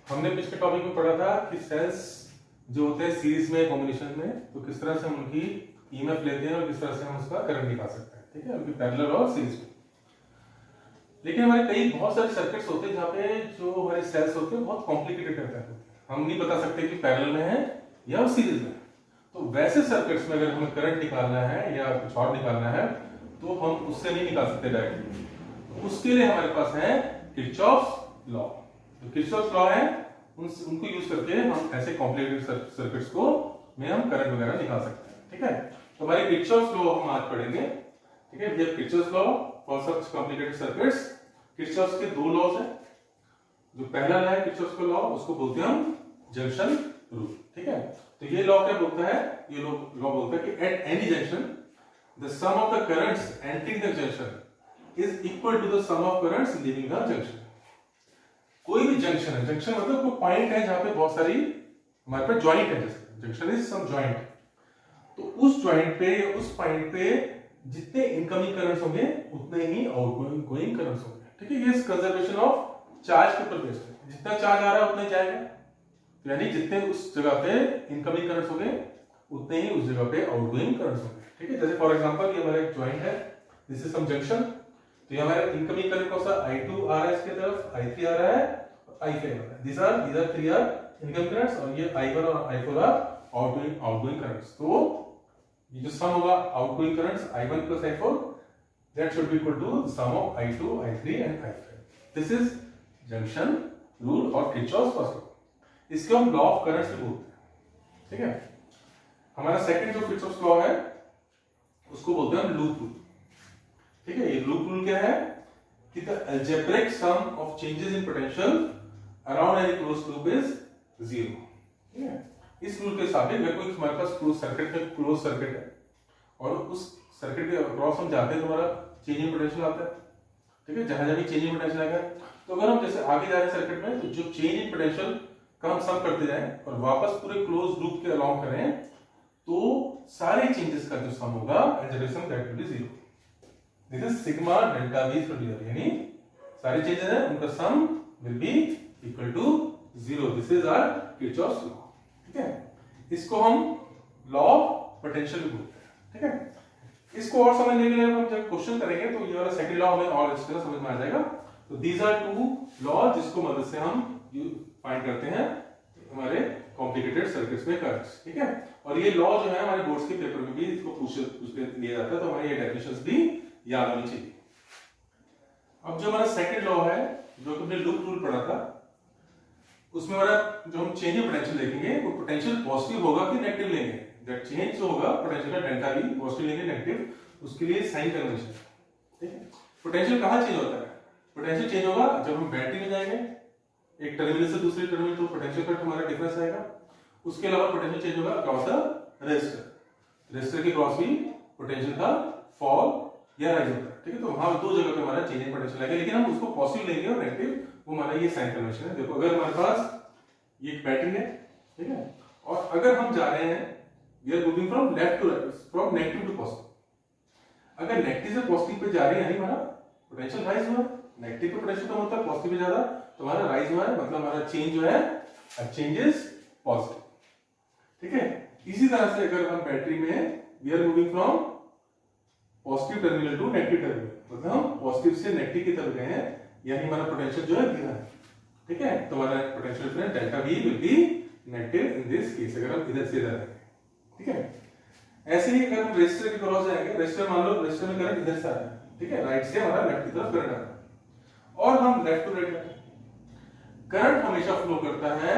हमने पिछले टॉपिक में पढ़ा था कि सेल्स जो होते हैं सीरीज में कॉम्बिनेशन में, तो किस तरह से हम उनकी ईएमएफ लेते हैं और किस तरह से हम उसका करंट निकाल सकते हैं, ठीक है, उनकी पैरेलल और सीरीज में। लेकिन हमारे कई बहुत सारे सर्किट्स होते हैं जहाँ पे जो हमारे सेल्स होते हैं बहुत कॉम्प्लिकेटेड रहते हैं, हम नहीं बता सकते कि पैरेलल में है या सीरीज में। तो वैसे सर्किट्स में अगर हमें करंट निकालना है या कुछ और निकालना है तो हम उससे नहीं निकाल सकते डायरेक्टली। तो उसके लिए हमारे पास है किरचॉफ्स लॉ। तो किरचॉफ्स लॉ है, उनको यूज करके हम ऐसे कॉम्प्लिकेटेड सर्किट्स को में हम करंट वगैरह निकाल सकते हैं, ठीक है। तो हमारे किरचॉफ्स लॉ हम आज पढ़ेंगे, ठीक है। ये Kirchhoff's law for such complicated circuits. Kirchhoff's के दो लॉज हैं। जो पहला लॉ है किरचॉफ्स का लॉ, उसको बोलते हैं हम जंक्शन रूल, ठीक है। तो ये लॉ क्या बोलता है, ये लॉ बोलता है कि at any junction the sum of the currents entering the junction is equal to the sum of currents leaving the junction. कोई भी जंक्शन है, जंक्शन मतलब कोई पॉइंट है जहां पे बहुत सारी हमारे पास जॉइंट है, जैसे जंक्शन इज सम जॉइंट। तो उस जॉइंट पे या उस पॉइंट पे जितने इनकमिंग करंट्स होंगे उतने ही आउटगोइंग करंट्स होंगे, ठीक है। ये कंजर्वेशन ऑफ चार्ज के ऊपर बेस्ड है, जितना चार्ज आ रहा है उतना ही जाएगा। तो यानी जितने उस जगह पे इनकमिंग करंट्स होंगे उतने ही उस जगह पे आउटगोइंग करंट्स होंगे, ठीक है। जैसे फॉर एग्जांपल ये हमारा एक जॉइंट है, दिस इज सम जंक्शन। तो ये हमारा इनकमिंग करंट कौन सा I2 आ रहा है, इसके तरफ I3 आ रहा है, I5 आ रहा है। these are three are incoming currents और ये I1 और I4 आर आउटगोइंग करंट्स। तो ये जो सम होगा outgoing currents I1 plus I4 that should be equal to the sum of I2, I3 and I5। this is junction rule और Kirchhoff's first law. इसको हम लॉ ऑफ करंट्स भी बोलते हैं, ठीक है। हमारा सेकंड जो किरचॉफ्स लॉ है उसको बोलते हैं हम लूप रूल, ठीक है। ये लूप रूल क्या है कि the algebraic sum of changes in potential around any closed loop is 0, ठीक है। इस रूल के साबित अगर कोई हमारे पास क्लोज सर्किट है और उस सर्किट के अक्रॉस हम जाते हैं तो हमारा चेंजिंग पोटेंशियल आता है, ठीक है। जहां जहां भी चेंजिंग पोटेंशियल आएगा तो अगर हम जैसे आगे जा रहे हैं सर्किट में तो जो चेंज इन पोटेंशियल का हम सम करते जाएं और वापस पूरे क्लोज लूप के अलाउंग करें तो सारे चेंजेस का जो सम होगा algebraic that will be 0। This is sigma delta v is clear, यानी सारे चेंजेस हैं उनका sum will be equal to 0। This is our Kirchhoff's law, ठीक है। इसको हम लॉ ऑफ पोटेंशियल भी बोलते हैं, ठीक है। इसको और समझने के लिए हम जब क्वेश्चन करेंगे तो ये वाला सेकंड लॉ हमें और अच्छे से समझ में आ जाएगा। तो दीज आर टू लॉ जिसको मदद से हम फाइंड करते हैं हमारे कॉम्प्लिकेटेड सर्किट्स में करंट्स, ठीक है। और ये लॉ जो है हमारे बोर्ड्स के पेपर में भी इसको पूछ लिया जाता है, तो हमारे ये डेफिनेशंस भी याद होनी चाहिए। अब जो हमारा सेकंड लॉ है जो तुमने लूप रूल पढ़ा था उसमें हमारा जो हम चेंज इन पोटेंशियल देखेंगे वो पोटेंशियल पॉजिटिव होगा कि नेगेटिव लेंगे। दैट चेंज जो होगा पोटेंशियल का डेल्टा v पॉजिटिव लेंगे नेगेटिव, उसके लिए साइन कन्वेंशन, ठीक है। पोटेंशियल कहां चेंज होता है, पोटेंशियल चेंज होगा जब हम बैटरी में जाएंगे एक टर्मिनल से दूसरे टर्मिनल, तो पोटेंशियल का हमारा डिफरेंस आएगा। उसके अलावा पोटेंशियल चेंज होगा अक्रॉस द रेजिस्टर के क्रॉस भी पोटेंशियल का फॉल या राइज होता है, ठीक है। तो वहां दो जगह पे हमारा चेंज इन पोटेंशियल आएगा, लेकिन हम उसको पॉजिटिव लेंगे और नेगेटिव, वो हमारा ये साइन कन्वेंशन है। देखो अगर हमारे पास ये एक बैटरी है, ठीक है, और अगर हम जा रहे हैं we are moving from left to right, from negative to positive. अगर नेगेटिव से पॉजिटिव पे जा रहे हैं यानी हमारा पोटेंशियल राइज हुआ, नेगेटिव पे पोटेंशियल कम होता है, पॉजिटिव पे ज्यादा, तो हमारा राइज हुआ है, मतलब हमारा चेंज जो है चेंज इज पॉजिटिव, ठीक है। इसी तरह से अगर हम बैटरी में we are moving from positive terminal to negative terminal, मतलब हम पॉजिटिव से नेगेटिव की तरफ गए हैं, यानी हमारा पोटेंशियल जो है गिरा है, ठीक है। तो हमारा potential difference delta v will be negative in this case अगर हम इधर से इधर आएंगे, ठीक है। ऐसे ही अगर हम रेजिस्टर के क्रॉस जाएंगे, रेजिस्टर मान लो रेजिस्टर में करंट इधर से आ रहा है, ठीक है, राइट से हमारा लेफ्ट की तरफ करंट आ रहा है और हम लेफ्ट टू राइट जाएंगे, करंट हमेशा फ्लो करता है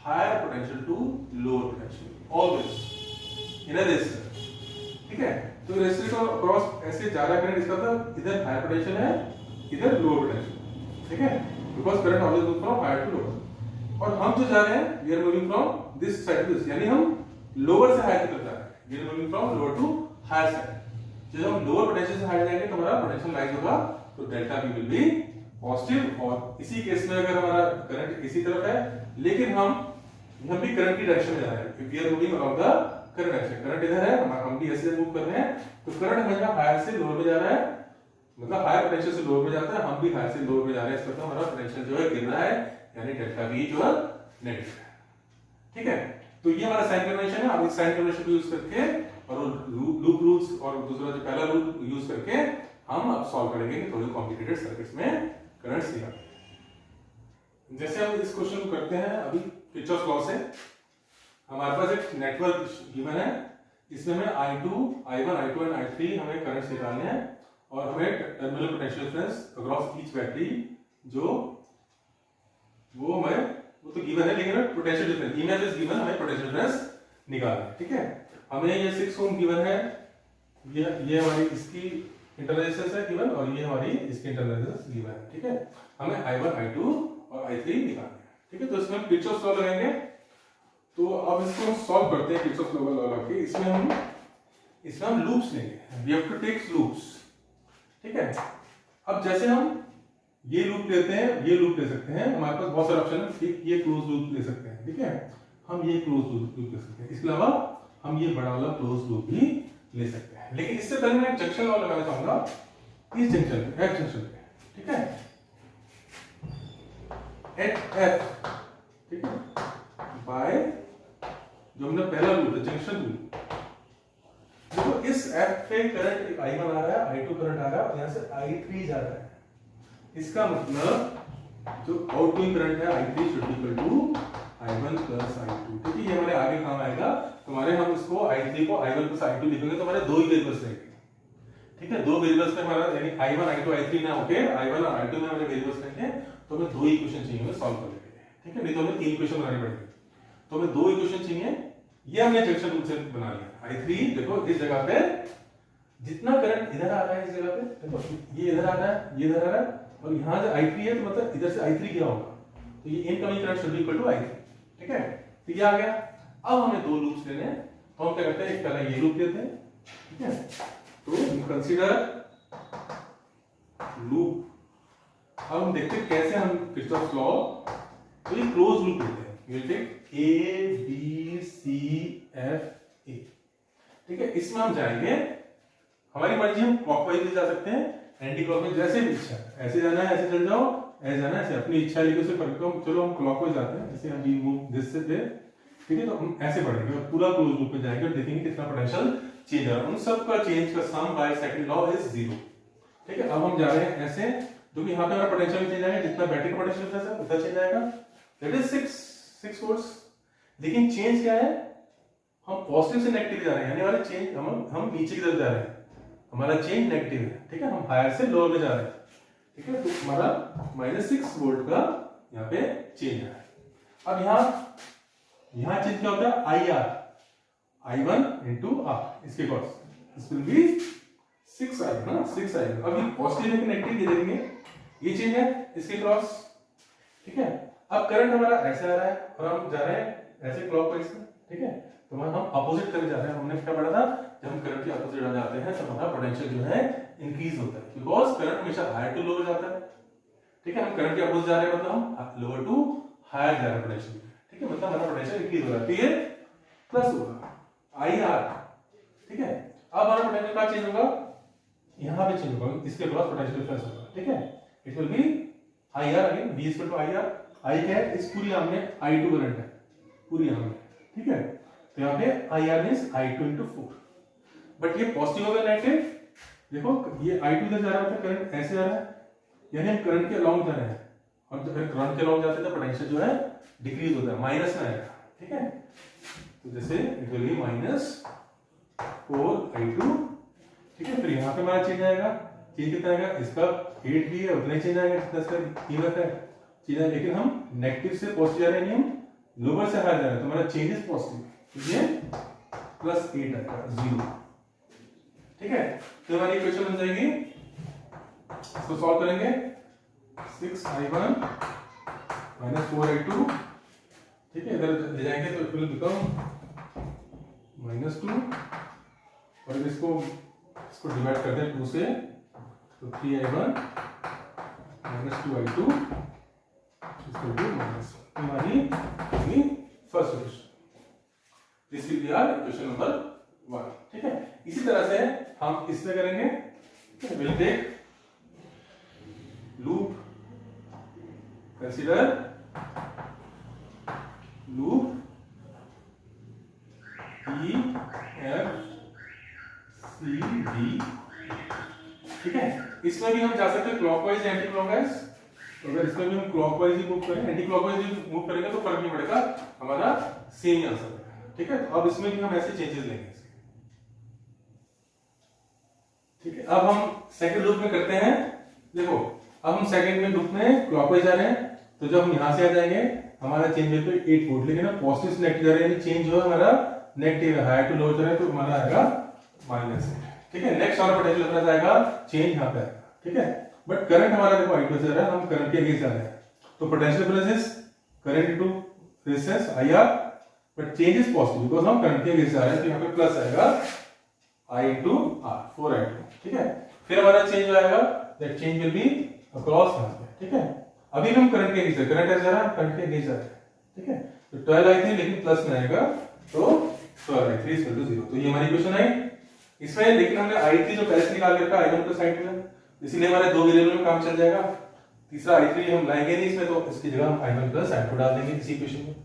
higher potential to lower potential always in a resistor, ठीक है। तो रेजिस्टर का क्रॉस ऐसे जा रहा है करंट, इसका मतलब इधर हायर पोटेंशियल है इधर लोअर पोटेंशियल, ठीक है, because current always move from higher to lower. और हम जो जा रहे हैं we are moving from this side to this, यानी हम लोअर से हायर की तरफ जा रहे हैं, we are moving from lower to higher side. जब हम लोअर पोटेंशियल से हायर जाएंगे तो हमारा पोटेंशियल राइज होगा, तो delta v will be positive. और इसी केस में अगर हमारा करंट इसी तरफ है लेकिन हम भी करंट की डायरेक्शन में जा रहे हैं, we are moving around the current direction, current इधर है, हम भी ऐसे मूव कर रहे हैं, तो करंट हमेशा हायर से लोअर में जा रहा है, मतलब हायर पोटेंशियल से लोअर में जाता है, हम भी हायर से लोअर में जा रहे हैं, इसका मतलब हमारा पोटेंशियल जो है गिर रहा है, यानी डेल्टा V जो है नेगेटिव है। ठीक है, तो ये हमारा साइन कन्वेंशन है। अब इस साइन कन्वेंशन को यूज करके और लूप रूल्स और दूसरा जो पहला रूल यूज करके हम अब सॉल्व करेंगे थोड़े कॉम्प्लिकेटेड सर्किट्स में करंट्स निकालने। जैसे हम इस क्वेश्चन को करते हैं अभी किरचॉफ लॉ से, हमारे पास एक नेटवर्क गिवन है, इसमें हमें I2, I1, I2 and I3 हमें करंट्स निकालने हैं और हमें terminal potential difference across each battery जो वो तो गिवन है, लेकिन potential difference EMF is given, हमें पोटेंशियल डिफरेंस निकालना है। ठीक है, हमें ये 6 ओम गिवन है, ये हमारी इसकी इंटरनल रेजिस्टेंस है गिवन और ये हमारी इसकी इंटरनल रेजिस्टेंस गिवन है। ठीक है, हमें I1, I2 और I3 निकालना है। ठीक है, तो इसमें हम किरचॉफ लॉ लगाएंगे। तो अब इसको हम सॉल्व करते हैं किरचॉफ लॉ लगा के। इसमें हम लूप्स लेंगे, we have to take loops. ठीक है, अब जैसे हम ये लूप लेते हैं, ये लूप ले सकते हैं, हमारे पास बहुत सारे ऑप्शन है। एक ये क्लोज लूप ले सकते हैं, ठीक है, हम ये क्लोज लूप ले सकते हैं, इसके अलावा हम ये बड़ा वाला क्लोज लूप भी ले सकते हैं। लेकिन इससे पहले मैं जंक्शन लॉ लगाना चाहूंगा इस जंक्शन पे, एफ जंक्शन पे। ठीक है, एट एफ, ठीक है, बाय जो हमने पहला लूप है जंक्शन लूप, देखो इस एफ पे करंट I1 आ रहा है, I2 करंट आ रहा है और यहां से I3 जा रहा है। इसका मतलब जो आउटगोइंग करंट है I3 should be equal to I1 plus I2। ठीक है, ये हमारे आगे काम आएगा। तुम्हारे हम इसको I3 को I1 प्लस I2 लिखेंगे तो हमारे दो ही वेरिएबल्स रहेंगे। ठीक है, दो वेरिएबल्स में हमारा यानी I1, I2, I3 ना होके I1 और I2 में हमारे वेरिएबल्स रहेंगे, तो हमें दो इक्वेशन चाहिए हमें सॉल्व करने के लिए। ठीक है, नहीं तो हमें तीन इक्वेशन बनानी पड़ेगी, तो हमें दो इक्वेशन चाहिए। ये हमने जंक्शन रूल से बना लिया। I3 देखो इस जगह पे जितना करंट इधर आ रहा है, इस जगह पे देखो ये इधर आ रहा है, ये इधर आ रहा है और यहां से I3 है, तो मतलब इधर से I3 क्या होगा, तो ये incoming current should be equal to I3। ठीक है, तो ये आ गया। अब हमें दो लूप्स लेने हैं, तो हम क्या करते हैं, एक पहला ये लूप लेते हैं। ठीक है, तो कंसीडर लूप। अब हम देखते हैं कैसे हम किरचॉफ लॉ, तो ये क्लोज लूप लेते हैं, ये take A B C F A। ठीक है, इसमें हम जाएंगे, हमारी मर्जी, हम क्लॉकवाइज भी जा सकते हैं, एंटी क्लॉकवाइज, जैसे भी इच्छा है, ऐसे जाना है ऐसे चल जाओ, ऐसे जाना है ऐसे, अपनी इच्छा लेके उसे फर्क करो। चलो हम क्लॉकवाइज जाते हैं, जैसे हम वी मूव दिस से देयर। ठीक है, तो हम ऐसे बढ़ेंगे और पूरा क्लोज लूप में जाएंगे और देखेंगे कितना पोटेंशियल चेंज हो रहा है। उन सब का चेंज का सम बाय सेकंड लॉ इज 0। ठीक है, अब हम जा रहे हैं ऐसे, जो कि यहां पे हमारा पोटेंशियल चेंज आएगा, जितना बैटरी का पोटेंशियल है उतना चेंज आएगा, दैट इज 6 वोल्ट्स। लेकिन चेंज क्या है, हम पॉजिटिव से नेगेटिव जा रहे हैं, यानी हमारा चेंज हम नीचे की तरफ जा रहे हैं, हमारा चेंज नेगेटिव है। ठीक है, हम हायर से लोअर में जा रहे हैं। ठीक है, तो हमारा -6 वोल्ट का यहाँ पे चेंज है। अब यहाँ चेंज क्या होता है, IR, I1 into R, इसके cross this will B 6I ना, 6I। अब ये पॉजिटिव है कि नेगेटिव ये देखेंगे, ये चेंज है इसके क्रॉस। ठीक है, अब करंट हमारा ऐसे आ रहा है और हम जा रहे हैं ऐसे क्लॉकवाइज में। ठीक है, तो हम अपोजिट करके जा रहे हैं। हमने क्या पढ़ा था, जब हम करंट के अपोजिट आ जाते हैं तो हमारा पोटेंशियल जो है इंक्रीज होता है, बिकॉज़ करंट हमेशा हायर टू लोअर जाता है। ठीक है, हम करंट के अपोजिट जा रहे हैं, मतलब हम लोअर टू हायर जा रहे हैं पोटेंशियल। ठीक है, मतलब हमारा पोटेंशियल इंक्रीज हो रहा है, तो ये प्लस होगा IR। ठीक है, अब हमारा पोटेंशियल का चेंज होगा, यहां पे चेंज होगा, इसके क्रॉस पोटेंशियल डिफरेंस होगा। ठीक है, it will be IR again, V equal to IR। I क्या है, इस पूरी आर्म में I2 करंट है, पूरी आर्म में। ठीक है, तो यहाँ पे IR means I2 into 4, but ये पॉजिटिव होगा नेगेटिव। देखो ये I2 इधर जा रहा है, करंट ऐसे जा रहा है, यानी हम करंट के अलोंग जा रहे हैं, और जब करंट के अलोंग जाते हैं तो पोटेंशियल जो है डिक्रीज होता है, माइनस में आएगा। ठीक है, तो जैसे इट विल बी -4I2। ठीक है, फिर यहाँ पे हमारा चेंज आएगा, चेंज कितना आएगा, इसका 8 भी है उतना ही चेंज आएगा जितना इसका कीमत है चेंज, लेकिन हम नेगेटिव से पॉजिटिव जा रहे हैं, हम लोअर से हायर जा रहे हैं, तो हमारा चेंज इज पॉजिटिव, तो ये +8 आएगा, 0। ठीक है, तो हमारी इक्वेशन बन जाएगी, इसको सॉल्व करेंगे, 6I1 -4I2। ठीक है, इधर ले जाएंगे तो इट विल बिकम -2, और इसको डिवाइड कर दें 2 से, तो 3I1 -2I2 इसको भी माइनस, हमारी first solution, this will be our equation number 1। ठीक है, इसी तरह से हम इसमें करेंगे, will take loop, consider E F C D, ठीक है। इसमें भी हम जा सकते हैं क्लॉकवाइज एंटी क्लॉकवाइज। तो अगर इसमें भी हम क्लॉकवाइज ही मूव करें, एंटी क्लॉकवाइज ही मूव करेंगे तो फर्क नहीं पड़ेगा, हमारा सेम ही आंसर है, ठीक है। तो अब इसमें भी हम ऐसे चेंजेस लेंगे, ठीक है। अब हम सेकंड लूप में करते हैं। देखो अब हम सेकंड में लूप में क्लॉकवाइज जा रहे हैं, तो जब हम यहां से आ जाएंगे हमारा चेंज है तो 8 वोल्ट, लेकिन अब पॉजिटिव से नेगेटिव जा रहे हैं, यानी चेंज जो है हमारा नेगेटिव है, हाई टू लो जा रहा है, तो हमारा आएगा -8, ठीक है। नेक्स्ट हमारा पोटेंशियल डिफरेंस आएगा, चेंज यहां पे आएगा, ठीक है। बट करंट हमारा देखो I2 से जा रहा है, हम करंट के अगेंस्ट जा रहे हैं, तो potential difference is current into resistance IR, but change is positive because हम करंट के अगेंस्ट जा रहे हैं, तो यहां पे प्लस आएगा I into R, 4I2, ठीक है। फिर हमारा चेंज जो आएगा, that change will be across यहां पे, ठीक है। अभी हम करंट के अगेंस्ट, करंट ऐसे जा रहा है, करंट के अगेंस्ट जा रहे हैं, ठीक है। तो 12I3 लेकिन प्लस में आएगा, तो 12I3 इज इक्वल टू 0। तो ये हमारी इक्वेशन है इसमें, लेकिन हमने I3 जो पहले से निकाल के रखा I1 प्लस I2 है, इसीलिए हमारे दो वेरिएबल में काम चल जाएगा। तीसरा I3 हम लाएंगे नहीं इसमें, तो इसकी जगह हम I1 प्लस I2 डाल देंगे इसी इक्वेशन में,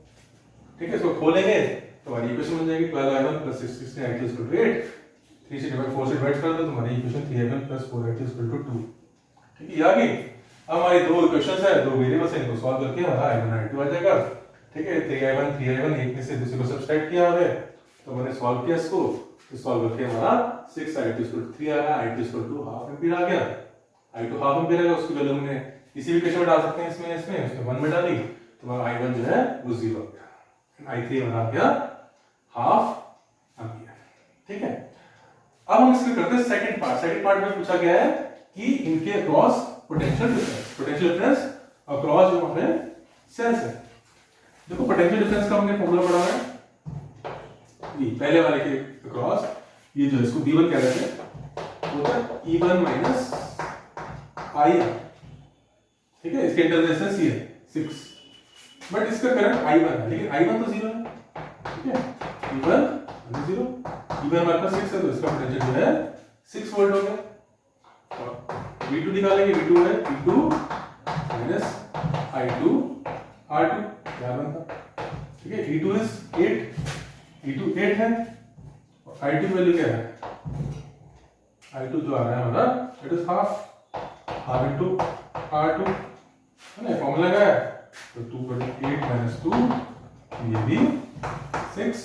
ठीक है। इसको खोलेंगे तो हमारी इक्वेशन बन जाएगी 12I1 plus 16I2 equal to 8। 3 से डिवाइड 4 से डिवाइड कर दो तो हमारी equation 3I1 plus 4I2 equal to 2, ठीक है। ये आ गई। अब हमारी दो इक्वेशंस है, दो वेरिएबल्स हैं, इनको सॉल्व करके हमारा I1 I2 आ जाएगा, ठीक है। 3I1 एक में से दूसरे को सब्सट्रैक्ट किया हमने, तो मैंने सॉल्व किया इसको, तो सॉल्व करके हमारा 6I2 इक्वल टू 3 आया, I2 equal to half ampere आ गया। I2 हाफ एम्पीयर है, उसकी वैल्यू हमने इसी इक्वेशन में डाल सकते हैं, इसमें 1 में डाली, तो हमारा I1 जो है वो 0 आ गया, I3 हमारा आ गया हाफ एम्पीयर, ठीक है। अब हम इसके करते हैं सेकंड पार्ट में पूछा गया है कि इनके अक्रॉस पोटेंशियल डिफरेंस अक्रॉस जो हमारे सेल्स है। देखो पोटेंशियल डिफरेंस का हमने फॉर्मूला पढ़ा है, ये पहले वाले के अक्रॉस, ये जो इसको V1 कह रहे थे, वो था E1 माइनस IR, ठीक है। इसके इंटरनल रेजिस्टेंस ये है 6, बट इसका करंट I1 है, लेकिन I1 तो 0 है, ठीक है। E1 0, E1 हमारे पास 6 है, तो इसका पोटेंशियल जो है 6 वोल्ट हो गया। और V2 निकालेंगे, V2 है V2 माइनस I2 R2, क्या बनता, ठीक है। E2 इज 8 है, और I2 वैल्यू क्या है, I2 जो आ रहा है हमारा, it is half into R2, है ना, फॉर्मूला क्या है, तो 2/8 माइनस 2, ये भी 6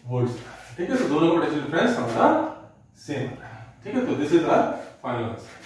वोल्ट, ठीक है। तो दोनों का पोटेंशियल डिफरेंस हमारा सेम है, ठीक है। तो this is our final answer.